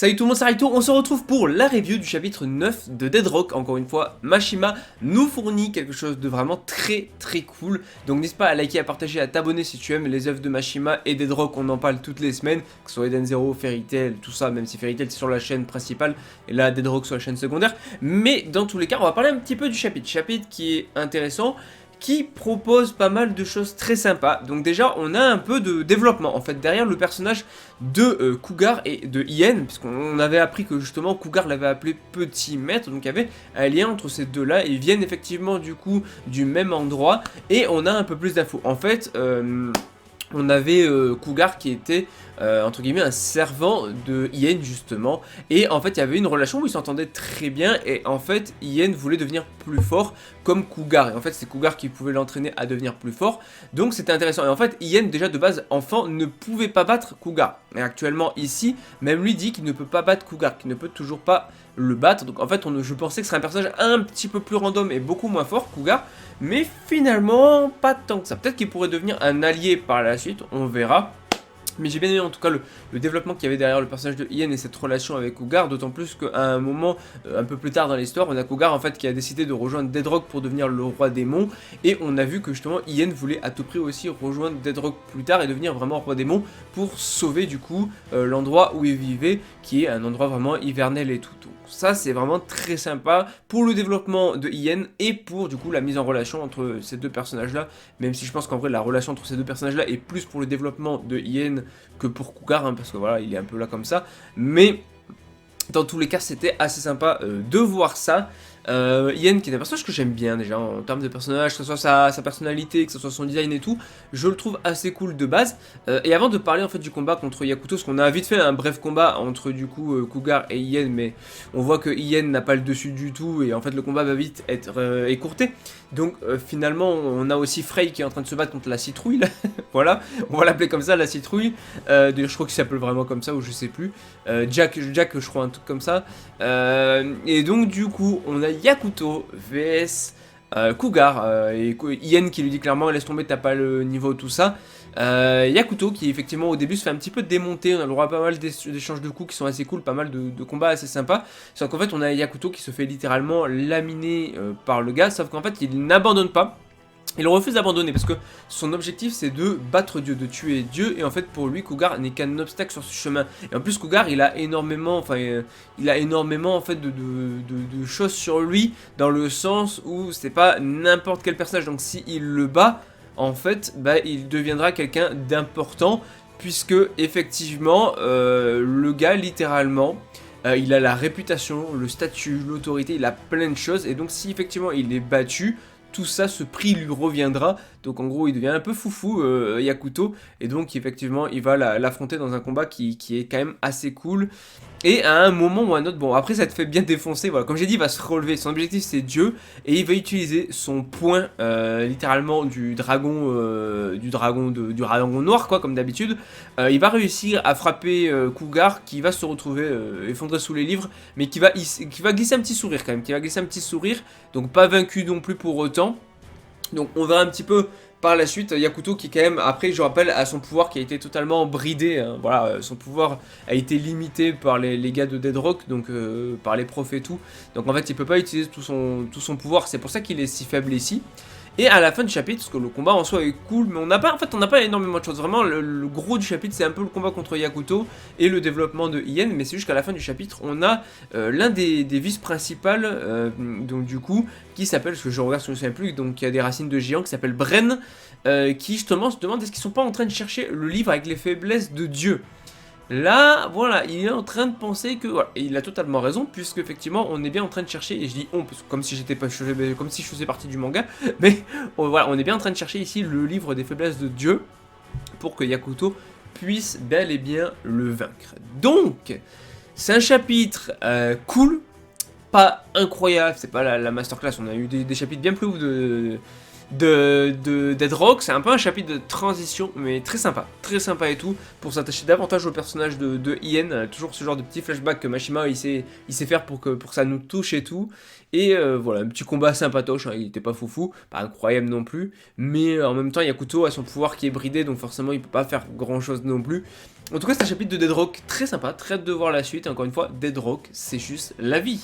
Salut tout le monde, c'est Raito, on se retrouve pour la review du chapitre 9 de Dead Rock. Encore une fois, Mashima nous fournit quelque chose de vraiment très cool. Donc n'hésite pas à liker, à partager, à t'abonner si tu aimes les œuvres de Mashima et Dead Rock. On en parle toutes les semaines, que ce soit Eden Zero, Fairy Tail, tout ça, même si Fairy Tail c'est sur la chaîne principale et là Dead Rock sur la chaîne secondaire. Mais dans tous les cas, on va parler un petit peu du chapitre qui est intéressant, qui propose pas mal de choses très sympas. Donc déjà, on a un peu de développement, en fait, derrière le personnage de Cougar et de Ien, puisqu'on avait appris que justement Cougar l'avait appelé Petit Maître, donc il y avait un lien entre ces deux-là, ils viennent effectivement du coup du même endroit, et on a un peu plus d'infos. En fait, on avait Cougar qui était entre guillemets un servant de Ien justement, et en fait il y avait une relation où ils s'entendaient très bien, et en fait Ien voulait devenir plus fort comme Cougar, et en fait c'est Cougar qui pouvait l'entraîner à devenir plus fort, donc c'était intéressant. Et en fait Ien déjà de base enfant ne pouvait pas battre Cougar, et actuellement ici même lui dit qu'il ne peut pas battre Cougar, qu'il ne peut toujours pas le battre. Donc en fait je pensais que ce serait un personnage un petit peu plus random et beaucoup moins fort, Cougar, mais finalement pas tant que ça. Peut-être qu'il pourrait devenir un allié par la suite, on verra. Mais j'ai bien aimé en tout cas le développement qu'il y avait derrière le personnage de Ien et cette relation avec Cougar, d'autant plus qu'à un moment, un peu plus tard dans l'histoire, on a Cougar en fait qui a décidé de rejoindre Dead Rock pour devenir le roi démon, et on a vu que justement Ien voulait à tout prix aussi rejoindre Dead Rock plus tard et devenir vraiment roi démon pour sauver du coup l'endroit où il vivait, qui est un endroit vraiment hivernel et tout. Donc ça c'est vraiment très sympa pour le développement de Ien et pour du coup la mise en relation entre ces deux personnages là, même si je pense qu'en vrai la relation entre ces deux personnages là est plus pour le développement de Ien que pour Cougar, hein, parce que voilà, il est un peu là comme ça. Mais dans tous les cas, c'était assez sympa de voir ça. Ien, qui est un personnage que j'aime bien déjà en termes de personnage, que ce soit sa personnalité, que ce soit son design et tout, je le trouve assez cool de base. Et avant de parler en fait du combat contre Yakuto, parce qu'on a vite fait un bref combat entre du coup Cougar et Ien, mais on voit que Ien n'a pas le dessus du tout, et en fait le combat va vite être écourté. Donc finalement on a aussi Frey qui est en train de se battre contre la citrouille là. Voilà, on va l'appeler comme ça, la citrouille. D'ailleurs je crois qu'il s'appelle vraiment comme ça, ou je sais plus. Jack je crois, un truc comme ça. Et donc du coup on a Yakuto vs Cougar, et Ien qui lui dit clairement laisse tomber, t'as pas le niveau, tout ça. Yakuto qui effectivement au début se fait un petit peu démonter, on a le droit à pas mal d'échanges de coups qui sont assez cool, pas mal de combats assez sympas, sauf qu'en fait on a Yakuto qui se fait littéralement laminer par le gars, sauf qu'en fait il n'abandonne pas. Il refuse d'abandonner parce que son objectif c'est de battre Dieu, de tuer Dieu, et en fait pour lui Cougar n'est qu'un obstacle sur ce chemin. Et en plus Cougar il a énormément, en fait de choses sur lui, dans le sens où c'est pas n'importe quel personnage, donc si il le bat, en fait bah, il deviendra quelqu'un d'important, puisque effectivement le gars littéralement il a la réputation, le statut, l'autorité, il a plein de choses, et donc si effectivement il est battu, tout ça, ce prix lui reviendra. Donc en gros il devient un peu foufou Yakuto, et donc effectivement il va l'affronter dans un combat qui est quand même assez cool. Et à un moment ou à un autre, bon après ça te fait bien défoncer, voilà, comme j'ai dit il va se relever, son objectif c'est Dieu, et il va utiliser son point littéralement du dragon, du dragon noir quoi, comme d'habitude. Il va réussir à frapper Cougar, qui va se retrouver effondré sous les livres, mais qui va glisser un petit sourire quand même, donc pas vaincu non plus pour autant. Donc on verra un petit peu par la suite Yakuto qui quand même, après je rappelle, a son pouvoir qui a été totalement bridé, hein. Voilà, son pouvoir a été limité par les gars de Dead Rock, donc par les profs et tout. Donc en fait il peut pas utiliser tout son pouvoir, c'est pour ça qu'il est si faible ici. Et à la fin du chapitre, parce que le combat en soi est cool, mais on n'a pas énormément de choses. Vraiment, le gros du chapitre, c'est un peu le combat contre Yakuto et le développement de Ien, mais c'est juste qu'à la fin du chapitre, on a l'un des vices-principales, donc du coup, qui s'appelle, parce que je regarde si je ne me souviens plus, donc il y a des racines de géant, qui s'appelle Bren, qui justement se demande est-ce qu'ils sont pas en train de chercher le livre avec les faiblesses de Dieu. Là, voilà, il est en train de penser que... Voilà, et il a totalement raison, puisque effectivement, on est bien en train de chercher, et je dis on, parce que comme si j'étais pas, comme si je faisais partie du manga, mais voilà, on est bien en train de chercher ici le livre des faiblesses de Dieu, pour que Yakuto puisse bel et bien le vaincre. Donc, c'est un chapitre cool, pas incroyable, c'est pas la masterclass, on a eu des chapitres bien plus ouf de Dead Rock. C'est un peu un chapitre de transition, mais très sympa et tout, pour s'attacher davantage au personnage de Ien, toujours ce genre de petit flashback que Mashima il sait faire pour que ça nous touche et tout. Et voilà, un petit combat sympatoche, hein, il était pas foufou, pas incroyable non plus, mais en même temps Yakuto a son pouvoir qui est bridé, donc forcément il peut pas faire grand chose non plus. En tout cas, c'est un chapitre de Dead Rock très sympa, très hâte de voir la suite. Et encore une fois, Dead Rock, c'est juste la vie.